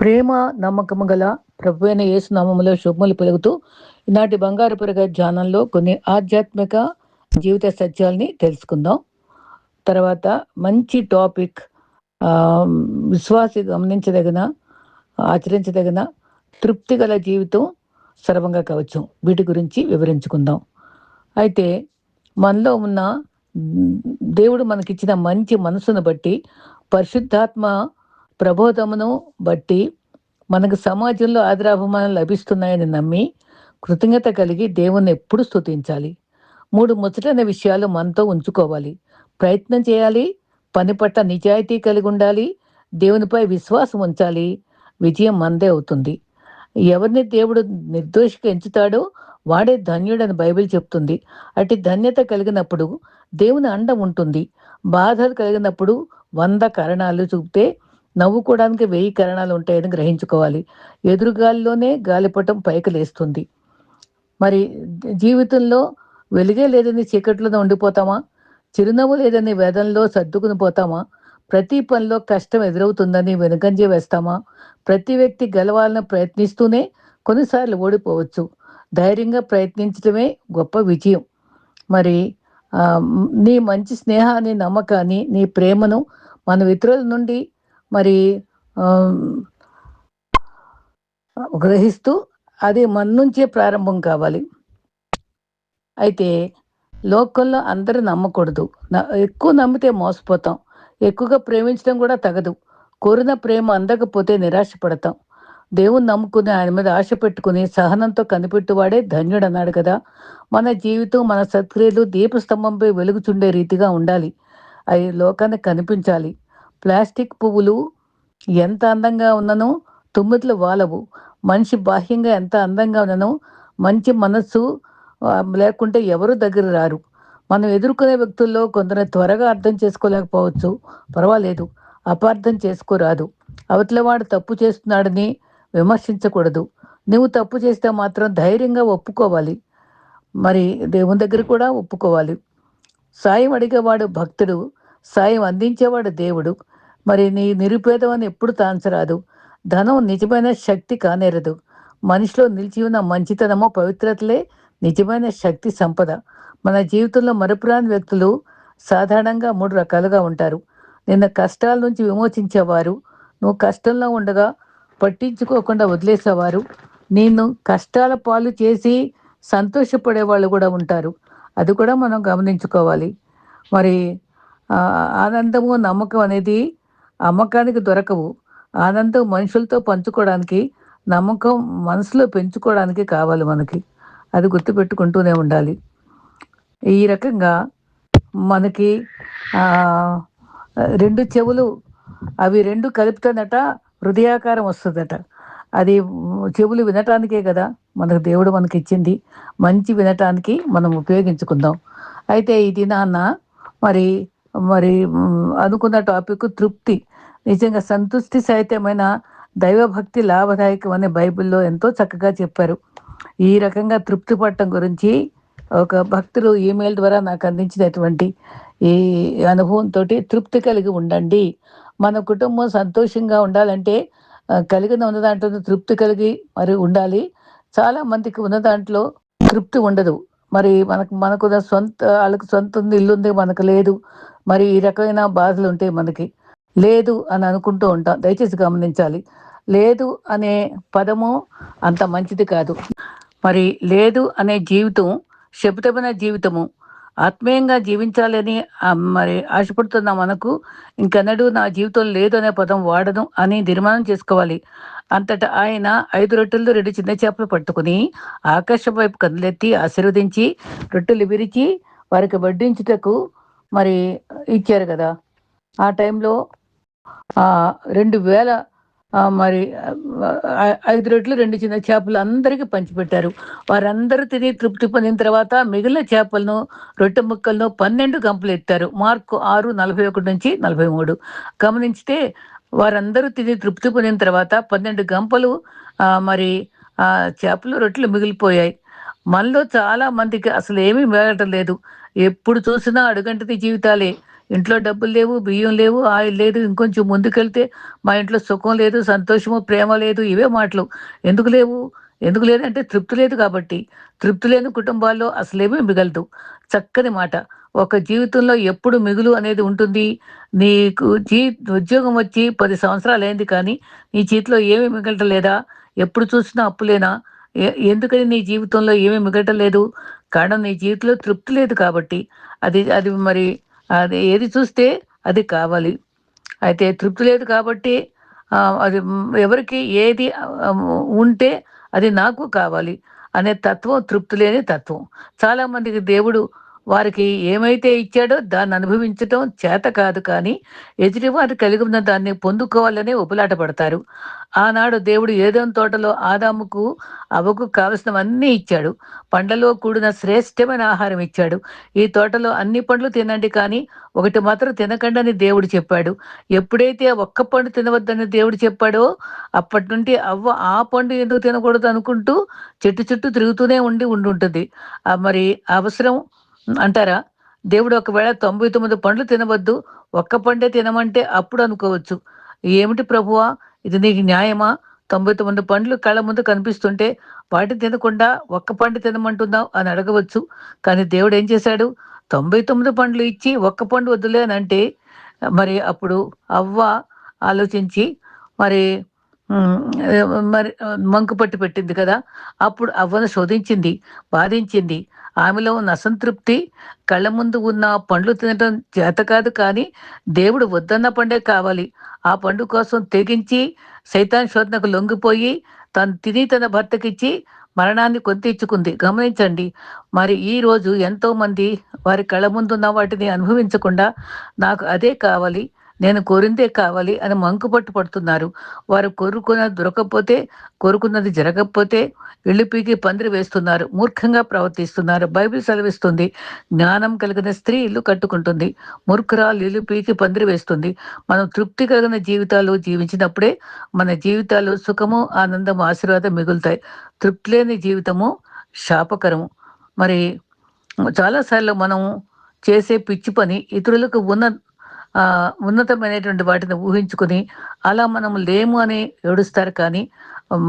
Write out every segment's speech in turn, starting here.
ప్రేమ, నమ్మకము గల ప్రభువైన యేసు నామములో శుభములు పలుకుతూ, ఈనాటి బంగారు పొరగ ధ్యానంలో కొన్ని ఆధ్యాత్మిక జీవిత సత్యాల్ని తెలుసుకుందాం. తర్వాత మంచి టాపిక్ ఆహ్, విశ్వాసి గమనించదగిన, ఆచరించదగిన తృప్తి గల జీవితం సర్వంగా కవచం. వీటి గురించి వివరించుకుందాం. అయితే మనలో ఉన్న హ్మ్, దేవుడు మనకిచ్చిన మంచి మనసును బట్టి, పరిశుద్ధాత్మ ప్రబోధమును బట్టి, మనకు సమాజంలో ఆదరాభిమానాలు లభిస్తున్నాయని నమ్మి, కృతజ్ఞత కలిగి దేవుణ్ణి ఎప్పుడు స్తుతించాలి. 3 ముచ్చటైన విషయాలు మనతో ఉంచుకోవాలి. ప్రయత్నం చేయాలి, పని పట్ల నిజాయితీ కలిగుండాలి, దేవునిపై విశ్వాసం ఉంచాలి. విజయం మనదే అవుతుంది. ఎవరిని దేవుడు నిర్దోషిగా ఎంచుతాడో వాడే ధన్యుడని బైబిల్ చెప్తుంది. అట్టి ధన్యత కలిగినప్పుడు దేవుని అండ ఉంటుంది. బాధలు కలిగినప్పుడు 100 కారణాలు చూపితే నవ్వుకోవడానికి 1000 కారణాలు ఉంటాయని గ్రహించుకోవాలి. ఎదురుగాలిలోనే గాలిపటం పైకి లేస్తుంది. మరి జీవితంలో వెలుగే లేదని చీకట్లోనే ఉండిపోతామా? చిరునవ్వు లేదని వేదనలో సర్దుకుని పోతామా? ప్రతి పనిలో కష్టం ఎదురవుతుందని వెనుకంజ వేస్తామా? ప్రతి వ్యక్తి గెలవాలని ప్రయత్నిస్తూనే కొన్నిసార్లు ఓడిపోవచ్చు. ధైర్యంగా ప్రయత్నించడమే గొప్ప విజయం. మరి నీ మంచి స్నేహాన్ని, నమ్మకాన్ని, నీ ప్రేమను మన ఇతరుల నుండి మరి ఆహ్, గ్రహిస్తూ అది మన నుంచే ప్రారంభం కావాలి. అయితే లోకంలో అందరూ నమ్మకూడదు. ఎక్కువ నమ్మితే మోసపోతాం. ఎక్కువగా ప్రేమించడం కూడా తగదు. కోరిన ప్రేమ అందకపోతే నిరాశపడతాం. దేవుణ్ణి నమ్ముకుని ఆయన మీద ఆశ పెట్టుకుని సహనంతో కనిపెట్టువాడే ధన్యుడన్నాడు కదా! మన జీవితం, మన సత్క్రియలు దీపస్తంభంపై వెలుగుచుండే రీతిగా ఉండాలి. అవి లోకానికి కనిపించాలి. ప్లాస్టిక్ పువ్వులు ఎంత అందంగా ఉన్ననో తుమ్మెదలు వాలవు. మనిషి బాహ్యంగా ఎంత అందంగా ఉన్ననో మంచి మనస్సు లేకుంటే ఎవరు దగ్గర రారు. మనం ఎదుర్కొనే వ్యక్తుల్లో కొందరిని త్వరగా అర్థం చేసుకోలేకపోవచ్చు. పర్వాలేదు. అపార్థం చేసుకోరాదు. అవతలవాడు తప్పు చేస్తున్నాడని విమర్శించకూడదు. నువ్వు తప్పు చేస్తే మాత్రం ధైర్యంగా ఒప్పుకోవాలి. మరి దేవుని దగ్గర కూడా ఒప్పుకోవాలి. సాయం అడిగేవాడు భక్తుడు, సాయం అందించేవాడు దేవుడు. మరి నీ నిరుపేదవని ఎప్పుడు తాంచరాదు. ధనం నిజమైన శక్తి కానేరదు. మనిషిలో నిలిచి ఉన్న మంచితనము, పవిత్రతలే నిజమైన శక్తి సంపద. మన జీవితంలో మరుపురాని వ్యక్తులు సాధారణంగా 3 రకాలుగా ఉంటారు. నిన్న కష్టాల నుంచి విమోచించేవారు, నువ్వు కష్టంలో ఉండగా పట్టించుకోకుండా వదిలేసేవారు, నిన్ను కష్టాల పాలు చేసి సంతోషపడే వాళ్ళు కూడా ఉంటారు. అది కూడా మనం గమనించుకోవాలి. మరి ఆనందము, నమ్మకం అనేది అమ్మకానికి దొరకవు. ఆనందం మనుషులతో పంచుకోవడానికి, నమ్మకం మనసులో పెంచుకోవడానికి కావాలి మనకి. అది గుర్తుపెట్టుకుంటూనే ఉండాలి. ఈ రకంగా మనకి 2 చెవులు, అవి 2 కలిపితేనట హృదయాకారం వస్తుందట. అది చెవులు వినటానికే కదా మనకు దేవుడు మనకిచ్చింది. మంచి వినటానికి మనం ఉపయోగించుకుందాం. అయితే ఇది నాన్న మరి మరి అనుకున్న టాపిక్ తృప్తి. నిజంగా సంతుష్టి సహితమైన దైవభక్తి లాభదాయకం అని బైబిల్లో ఎంతో చక్కగా చెప్పారు. ఈ రకంగా తృప్తి పడటం గురించి ఒక భక్తులు ఈమెయిల్ ద్వారా నాకు అందించినటువంటి ఈ అనుభవంతో తృప్తి కలిగి ఉండండి. మన కుటుంబం సంతోషంగా ఉండాలంటే కలిగిన ఉన్న దాంట్లో తృప్తి కలిగి మరి ఉండాలి. చాలా మందికి ఉన్న దాంట్లో తృప్తి ఉండదు. మరి మనకున్న వాళ్ళకి సొంత ఉంది, ఇల్లు ఉంది, మనకు లేదు. మరి ఈ రకమైన బాధలు ఉంటాయి మనకి. లేదు అని అనుకుంటూ ఉంటాం. దయచేసి గమనించాలి. లేదు అనే పదము అంత మంచిది కాదు. మరి లేదు అనే జీవితం శపితమైన జీవితము. ఆత్మీయంగా జీవించాలని మరి ఆశపడుతున్న మనకు ఇంకెన్నడూ నా జీవితం లేదు అనే పదం వాడను అని తీర్మానం చేసుకోవాలి. అంతటా ఆయన 5 రొట్టెలు 2 చిన్న చేపలు పట్టుకుని ఆకాశం వైపు కన్నులెత్తి ఆశీర్వదించి రొట్టెలు విరిచి వారికి వడ్డించుటకు మరి ఇచ్చారు కదా! ఆ టైంలో 2000 మరి 5 రొట్టెలు 2 చిన్న చేపలు అందరికీ పంచిపెట్టారు. వారందరూ తిని తృప్తి పొందిన తర్వాత మిగిలిన చేపలను, రొట్టె ముక్కలను 12 గంపలు ఎత్తారు. మార్కు 6:41-43 గమనించితే వారందరూ తిని తృప్తి పొందిన తర్వాత 12 గంపలు మరి చేపలు, రొట్టెలు మిగిలిపోయాయి. మనలో చాలా మందికి అసలు ఏమీ మిగలటం లేదు. ఎప్పుడు చూసినా అడుగంటిది జీవితాలే. ఇంట్లో డబ్బులు లేవు, బియ్యం లేవు, ఆయిల్ లేదు, ఇంకొంచెం ముందుకెళ్తే మా ఇంట్లో సుఖం లేదు, సంతోషము, ప్రేమ లేదు, ఇవే మాటలు. ఎందుకు లేవు? ఎందుకు లేదంటే తృప్తి లేదు కాబట్టి. తృప్తి లేని కుటుంబాల్లో అసలేమీ మిగలదు. చక్కని మాట. ఒక జీవితంలో ఎప్పుడు మిగులు అనేది ఉంటుంది. నీకు ఉద్యోగం వచ్చి 10 సంవత్సరాలయింది కానీ, నీ చేతిలో ఏమీ మిగలటం లేదా? ఎప్పుడు చూసినా అప్పులేనా? ఎందుకని నీ జీవితంలో ఏమీ మిగలటం లేదు? కారణం నీ జీవితంలో తృప్తి లేదు కాబట్టి. అది అది మరి అది ఏది చూస్తే అది కావాలి. అయితే తృప్తి లేదు కాబట్టి అది ఎవరికి ఏది ఉంటే అది నాకు కావాలి అనే తత్వం తృప్తి లేని తత్వం. చాలామందికి దేవుడు వారికి ఏమైతే ఇచ్చాడో దాన్ని అనుభవించటం చేత కాదు కానీ, ఎదుటివారు కలిగి ఉన్న దాన్ని పొందుకోవాలనే ఉబలాట పడతారు. ఆనాడు దేవుడు ఏదెను తోటలో ఆదాముకు, అవ్వకు కావలసినవన్నీ ఇచ్చాడు. పండ్లలో కూడిన శ్రేష్టమైన ఆహారం ఇచ్చాడు. ఈ తోటలో అన్ని పండ్లు తినండి కానీ, ఒకటి మాత్రం తినకండని దేవుడు చెప్పాడు. ఎప్పుడైతే ఆ ఒక్క పండు తినవద్దని దేవుడు చెప్పాడో, అప్పటి నుండి అవ్వ ఆ పండు ఎందుకు తినకూడదు అనుకుంటూ చెట్టు చుట్టూ తిరుగుతూనే ఉండుంటుంది. మరి అవసరం అంటారా? దేవుడు ఒకవేళ 99 పండ్లు తినవద్దు, ఒక్క పండే తినమంటే అప్పుడు అనుకోవచ్చు. ఏమిటి ప్రభువా! ఇది నీకు న్యాయమా? 99 పండ్లు కళ్ళ ముందు కనిపిస్తుంటే వాటిని తినకుండా ఒక్క పండు తినమంటున్నావు అని అడగవచ్చు. కానీ దేవుడు ఏం చేశాడు? 99 పండ్లు ఇచ్చి ఒక్క పండు వద్దులే అనంటే మరి అప్పుడు అవ్వ ఆలోచించి మరి మరి మంకు పట్టి పెట్టింది కదా! అప్పుడు అవ్వను శోధించింది, బాధించింది. ఆమెలో ఉన్న అసంతృప్తి కళ్ళ ముందు ఉన్న పండ్లు తినటం చేత కాదు కానీ, దేవుడు వద్దన్న పండే కావాలి. ఆ పండు కోసం తెగించి సైతాన్ శోధనకు లొంగిపోయి తను తిని తన భర్తకిచ్చి మరణాన్ని కొని తెచ్చుకుంది. గమనించండి. మరి ఈరోజు ఎంతోమంది వారి కళ్ళ ముందున్న వాటిని అనుభవించకుండా నాకు అదే కావాలి, నేను కోరిందే కావాలి అని మంకుపట్టు పడుతున్నారు. వారు కోరుకున్నది దొరకకపోతే, కోరుకున్నది జరగకపోతే ఇల్లు పీకి పందిరి వేస్తున్నారు. మూర్ఖంగా ప్రవర్తిస్తున్నారు. బైబిల్ సెలవిస్తుంది, జ్ఞానం కలిగిన స్త్రీ ఇల్లు కట్టుకుంటుంది, మూర్ఖురాలు ఇల్లు పీకి పందిరి వేస్తుంది. మనం తృప్తి కలిగిన జీవితాలు జీవించినప్పుడే మన జీవితాలు సుఖము, ఆనందము, ఆశీర్వాదం మిగులుతాయి. తృప్తి లేని జీవితము శాపకరము. మరి చాలా సార్లు మనం చేసే పిచ్చి పని ఇతరులకు ఉన్నతమైనటువంటి వాటిని ఊహించుకొని అలా మనం లేము అని ఏడుస్తారు కానీ,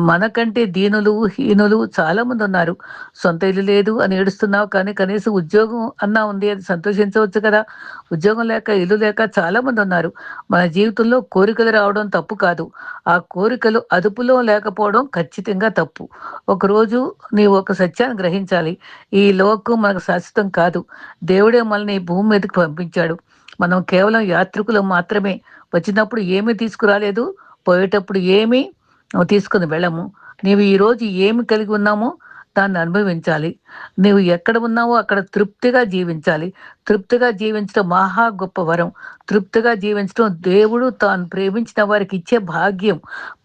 మనకంటే దీనులు, హీనులు చాలామంది ఉన్నారు. సొంత ఇల్లు లేదు అని ఏడుస్తున్నావు కానీ, కనీసం ఉద్యోగం అన్నా ఉంది అని సంతోషించవచ్చు కదా! ఉద్యోగం లేక, ఇల్లు లేక చాలామంది ఉన్నారు. మన జీవితంలో కోరికలు రావడం తప్పు కాదు. ఆ కోరికలు అదుపులో లేకపోవడం ఖచ్చితంగా తప్పు. ఒకరోజు నీవు ఒక సత్యాన్ని గ్రహించాలి. ఈ లోకం మనకు శాశ్వతం కాదు. దేవుడే మనల్ని ఈ భూమి మీదకి పంపించాడు. మనం కేవలం యాత్రికులం మాత్రమే. వచ్చినప్పుడు ఏమీ తీసుకురాలేదు, పోయేటప్పుడు ఏమీ తీసుకుని వెళ్ళము. నీవు ఈరోజు ఏమి కలిగి ఉన్నామో దాన్ని అనుభవించాలి. నీవు ఎక్కడ ఉన్నావో అక్కడ తృప్తిగా జీవించాలి. తృప్తిగా జీవించడం మహా గొప్ప వరం. తృప్తిగా జీవించడం దేవుడు తాను ప్రేమించిన వారికి ఇచ్చే భాగ్యం.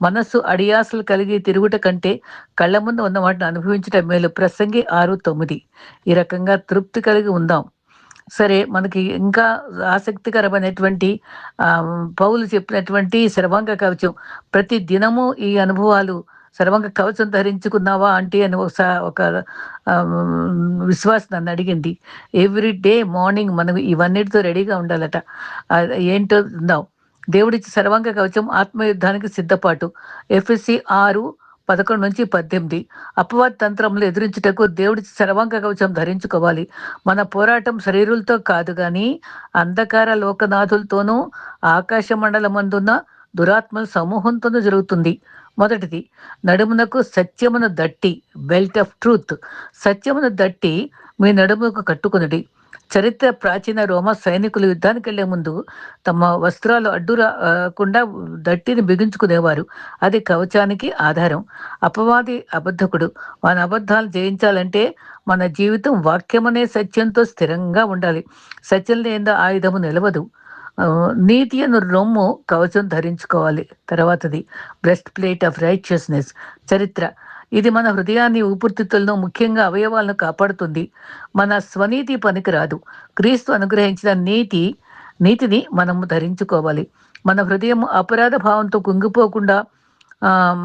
మనస్సు అడియాసలు కలిగి తిరుగుట కంటే కళ్ళ ముందు ఉన్న వాటిని అనుభవించడం మేలు. ప్రసంగి 6:9. ఈ రకంగా తృప్తి కలిగి ఉందాం. సరే, మనకి ఇంకా ఆసక్తికరమైనటువంటి పౌలు చెప్పినటువంటి సర్వాంగ కవచం. ప్రతి దినము ఈ అనుభవాలు సర్వాంగ కవచం ధరించుకున్నావా ఆంటీ అని ఒక విశ్వాస్ నన్ను అడిగింది. ఎవ్రీ డే మార్నింగ్ మనం ఇవన్నిటితో రెడీగా ఉండాలట. ఏంటో ఉందాం. దేవుడిచ్చి సర్వాంగ కవచం ఆత్మయుద్ధానికి సిద్ధపాటు. ఎఫ్ఎస్సి 6:11-18. అపవాద తంత్రములు ఎదిరించుటకు దేవుడి సర్వాంగ కవచం ధరించుకోవాలి. మన పోరాటం శరీరులతో కాదు గాని అంధకార లోకనాథులతోనూ ఆకాశ మండలమందున్న దురాత్మల సమూహంతోనూ జరుగుతుంది. మొదటిది, నడుమునకు సత్యమును దట్టి, బెల్ట్ ఆఫ్ ట్రూత్. సత్యమును దట్టి మీ నడుముకు కట్టుకునుడి. చరిత్ర ప్రాచీన రోమా సైనికులు యుద్ధానికి వెళ్లే ముందు తమ వస్త్రాలు అడ్డు రాకుండా దట్టిని బిగించుకునేవారు. అది కవచానికి ఆధారం. అపవాది అబద్ధకుడు. మన అబద్ధాలు జయించాలంటే మన జీవితం వాక్యమనే సత్యంతో స్థిరంగా ఉండాలి. సత్యం లేని ఆయుధము నిలవదు. నీతి అను రొమ్ము కవచం ధరించుకోవాలి. తర్వాతది, బ్రెస్ట్ ప్లేట్ ఆఫ్ రైచియస్నెస్. చరిత్ర. ఇది మన హృదయాన్ని, ఊపిరితిత్తులను, ముఖ్యంగా అవయవాలను కాపాడుతుంది. మన స్వనీతి పనికిరాదు. క్రీస్తు అనుగ్రహించిన నీతిని మనము ధరించుకోవాలి. మన హృదయం అపరాధ భావంతో కుంగిపోకుండా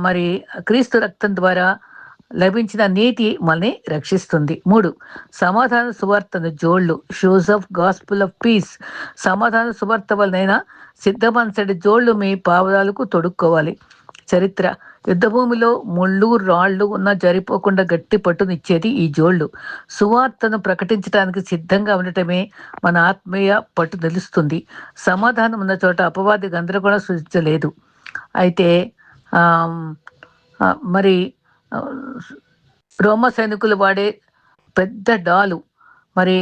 మరి క్రీస్తు రక్తం ద్వారా లభించిన నీతి మనల్ని రక్షిస్తుంది. 3, సమాధాన సువార్తను జోళ్ళు, shoes of gospel of peace. సమాధాన సువార్త వలనైనా సిద్ధమంతటి జోళ్ళు మీ పాదాలకు తొడుక్కోవాలి. చరిత్ర, యుద్ధభూమిలో ముళ్ళు రాళ్ళు ఉన్న జరిపోకుండా గట్టి పట్టునిచ్చేది ఈ జోళ్ళు. సువార్తను ప్రకటించడానికి సిద్ధంగా ఉండటమే మన ఆత్మీయ పట్టు నిలుస్తుంది. సమాధానం ఉన్న చోట అపవాది గందరగోళం సృష్టించలేదు. అయితే మరి రోమ సైనికులు వాడే పెద్ద డాలు, మరి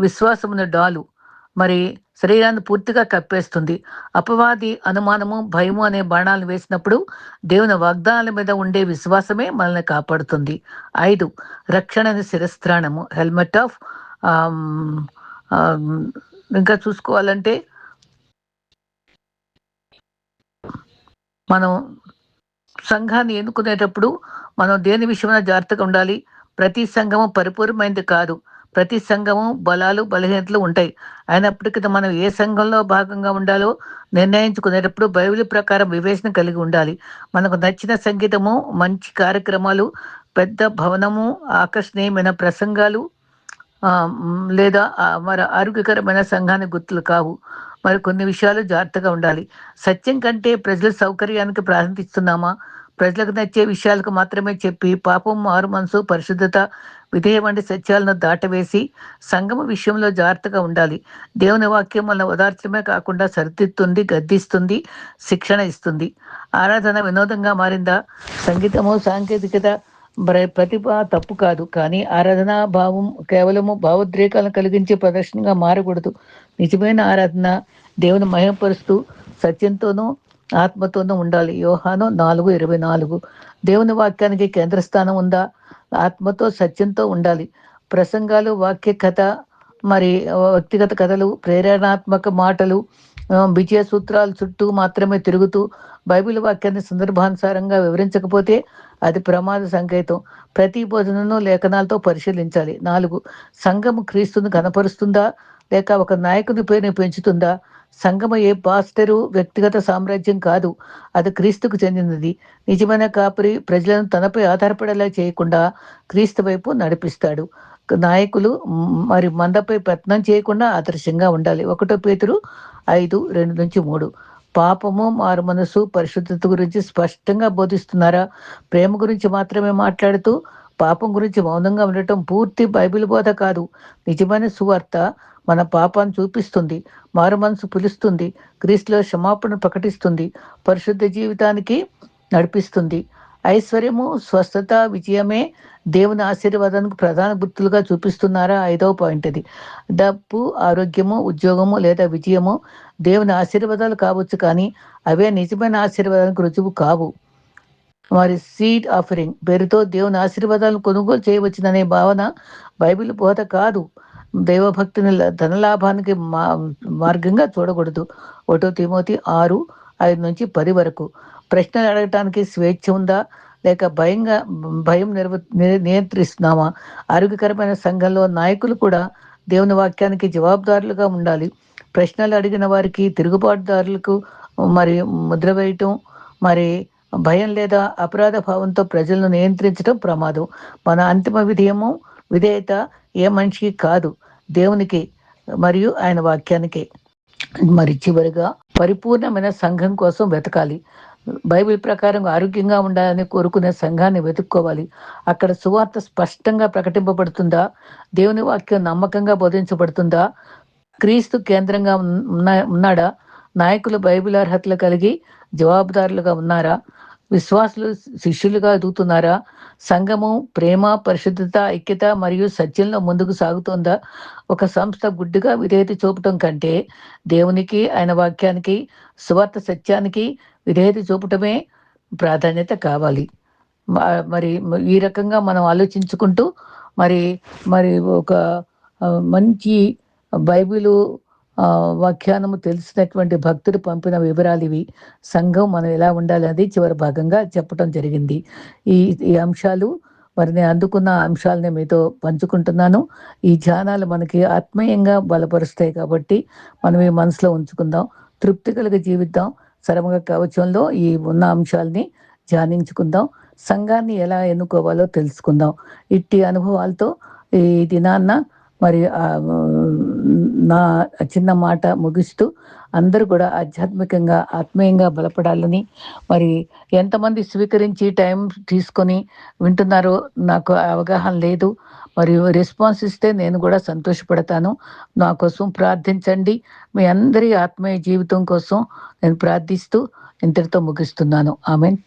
విశ్వాసమున్న డాలు మరి శరీరాన్ని పూర్తిగా కప్పేస్తుంది. అపవాది అనుమానము, భయము అనే బాణాలు వేసినప్పుడు దేవుని వాగ్దానాల మీద ఉండే విశ్వాసమే మనల్ని కాపాడుతుంది. 5, రక్షణ అనే శిరస్త్రాణము, హెల్మెట్ ఆఫ్. ఇంకా చూసుకోవాలంటే మనం సంఘాన్ని ఎన్నుకునేటప్పుడు మనం దేని విషయమైనా జాగ్రత్తగా ఉండాలి. ప్రతి సంఘము పరిపూర్ణమైనది కాదు. ప్రతి సంఘము బలాలు బలహీనతలు ఉంటాయి. అయినప్పటికీ మనం ఏ సంఘంలో భాగంగా ఉండాలో నిర్ణయించుకునేటప్పుడు బైబిల్ ప్రకారం వివేచన కలిగి ఉండాలి. మనకు నచ్చిన సంగీతము, మంచి కార్యక్రమాలు, పెద్ద భవనము, ఆకర్షణీయమైన ప్రసంగాలు లేదా మరి ఆరోగ్యకరమైన సంఘానికి గుర్తులు కావు. మరి కొన్ని విషయాలు జాగ్రత్తగా ఉండాలి. సత్యం కంటే ప్రజల సౌకర్యానికి ప్రాధాన్యత ఇస్తున్నామా? ప్రజలకు నచ్చే విషయాలకు మాత్రమే చెప్పి పాపం, మారు మనసు, పరిశుద్ధత, విధేయ వంటి సత్యాలను దాటవేసి సంగమ విషయంలో జాగ్రత్తగా ఉండాలి. దేవుని వాక్యం వల్ల ఉదార్చమే కాకుండా సరిదిద్దుతుంది, గద్దిస్తుంది, శిక్షణ ఇస్తుంది. ఆరాధన వినోదంగా మారిందా? సంగీతము, సాంకేతికత, ప్రతిభ తప్పు కాదు, కానీ ఆరాధనా భావం కేవలము భావోద్రేకాలను కలిగించే ప్రదర్శనగా మారకూడదు. నిజమైన ఆరాధన దేవుని మహిమపరుస్తూ సత్యంతోనూ ఆత్మతోనూ ఉండాలి. యోహాను 4:24. దేవుని వాక్యానికి కేంద్రస్థానం ఉందా? ఆత్మతో సత్యంతో ఉండాలి. ప్రసంగాలు, వాక్య కథ, మరి వ్యక్తిగత కథలు, ప్రేరణాత్మక మాటలు, విజయ సూత్రాల చుట్టూ మాత్రమే తిరుగుతూ బైబిల్ వాక్యాన్ని సందర్భానుసారంగా వివరించకపోతే అది ప్రమాద సంకేతం. ప్రతి బోధనను లేఖనాలతో పరిశీలించాలి. 4, సంఘము క్రీస్తును కనపరుస్తుందా లేక ఒక నాయకుని పేరుని పెంచుతుందా? సంఘము ఏ పాస్టరు వ్యక్తిగత సామ్రాజ్యం కాదు, అది క్రీస్తుకు చెందినది. నిజమైన కాపరి ప్రజలను తనపై ఆధారపడేలా చేయకుండా క్రీస్తు వైపు నడిపిస్తాడు. నాయకులు మరి మందపై పెత్తనం చేయకుండా ఆదర్శంగా ఉండాలి. 1 పేతురు 5:2-3. పాపము, మారు మనసు, పరిశుద్ధత గురించి స్పష్టంగా బోధిస్తున్నారా? ప్రేమ గురించి మాత్రమే మాట్లాడుతూ పాపం గురించి మౌనంగా ఉండటం పూర్తి బైబిల్ బోధ కాదు. నిజమైన సువార్త మన పాపాన్ని చూపిస్తుంది, మారు మనసు పిలుస్తుంది, క్రీస్తులో క్షమాపణ ప్రకటిస్తుంది, పరిశుద్ధ జీవితానికి నడిపిస్తుంది. ఐశ్వర్యము, స్వస్థత, విజయమే దేవుని ఆశీర్వాదానికి ప్రధాన గుర్తులుగా చూపిస్తున్నారా? 5వ పాయింట్ అది. డబ్బు, ఆరోగ్యము, ఉద్యోగము లేదా విజయము దేవుని ఆశీర్వాదాలు కావచ్చు, కానీ అవే నిజమైన ఆశీర్వాదానికి రుజువు కావు. మరి సీడ్ ఆఫరింగ్ పేరుతో దేవుని ఆశీర్వాదాలను కొనుగోలు చేయవచ్చుననే భావన బైబిల్ బోధ కాదు. దైవభక్తిని ధనలాభానికి మార్గంగా చూడకూడదు. 1 తిమోతి 6:5-10 వరకు. ప్రశ్నలు అడగటానికి స్వేచ్ఛ ఉందా లేక భయం నియంత్రిస్తున్నామా? ఆరోగ్యకరమైన సంఘంలో నాయకులు కూడా దేవుని వాక్యానికి జవాబుదారులుగా ఉండాలి. ప్రశ్నలు అడిగిన వారికి తిరుగుబాటుదారులకు మరి ముద్ర వేయటం, మరి భయం లేదా అపరాధ భావంతో ప్రజలను నియంత్రించడం ప్రమాదం. మన అంతిమ విధేయత ఏ మనిషికి కాదు, దేవునికి మరియు ఆయన వాక్యానికి. మరి చివరిగా పరిపూర్ణమైన సంఘం కోసం వెతకాలి. బైబిల్ ప్రకారం ఆరోగ్యంగా ఉండాలని కోరుకునే సంఘాన్ని వెతుక్కోవాలి. అక్కడ సువార్త స్పష్టంగా ప్రకటింపబడుతుందా? దేవుని వాక్యం నమ్మకంగా బోధించబడుతుందా? క్రీస్తు కేంద్రంగా ఉన్నాడా? నాయకులు బైబిల్ అర్హతలు కలిగి జవాబుదారులుగా ఉన్నారా? విశ్వాసులు శిష్యులుగా ఎదుగుతున్నారా? సంఘము ప్రేమ, పరిశుద్ధత, ఐక్యత మరియు సత్యంలో ముందుకు సాగుతోందా? ఒక సంస్థ గుడ్డిగా విధేయత చూపటం కంటే దేవునికి, ఆయన వాక్యానికి, సువార్త సత్యానికి విధేయత చూపటమే ప్రాధాన్యత కావాలి. మరి ఈ రకంగా మనం ఆలోచించుకుంటూ మరి మరి ఒక మంచి బైబిలు వ్యాఖ్యానము తెలిసినటువంటి భక్తుడు పంపిన వివరాలు ఇవి. సంఘం మనం ఎలా ఉండాలి అది చివరి భాగంగా చెప్పడం జరిగింది. ఈ అంశాలు మరి నేను అందుకున్న అంశాలని మీతో పంచుకుంటున్నాను. ఈ ధ్యానాలు మనకి ఆత్మీయంగా బలపరుస్తాయి కాబట్టి మనం ఈ మనసులో ఉంచుకుందాం, తృప్తి కలిగి జీవిద్దాం. సరమగ కవచంలో ఈ ఉన్న అంశాలని ధ్యానించుకుందాం. సంఘాన్ని ఎలా ఎన్నుకోవాలో తెలుసుకుందాం. ఇట్టి అనుభవాలతో ఈ దినాన్న మరి నా చిన్న మాట ముగిస్తూ అందరూ కూడా ఆధ్యాత్మికంగా, ఆత్మీయంగా బలపడాలని, మరి ఎంతమంది స్వీకరించి టైం తీసుకొని వింటున్నారో నాకు అవగాహన లేదు. మరియు రెస్పాన్స్ ఇస్తే నేను కూడా సంతోషపడతాను. నా కోసం ప్రార్థించండి. మీ అందరి ఆత్మీయ జీవితం కోసం నేను ప్రార్థిస్తూ ఇంతటితో ముగిస్తున్నాను. ఆమేన్.